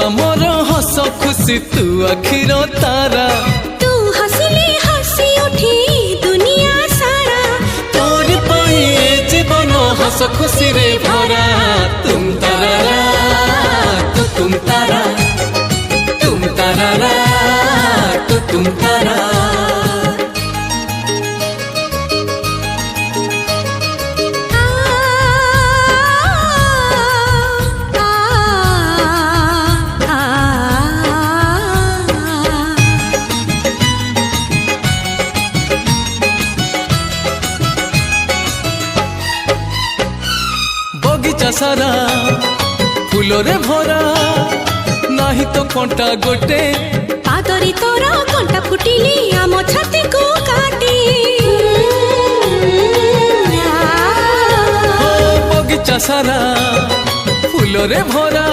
आमर हस खुशी तू आखिर तारा तू हसिले हसी उठी दुनिया सारा तोर पाई जीवन हस खुशी रे भरा तुम तारा तुम तारा तुम तारा तुम तारा बगीचा सारा फूल रे भरा नाही तो कंटा गोटे पादरी तोरा कंटा फुटिली आम छाती को काटी बगीचा सारा फूल रे भरा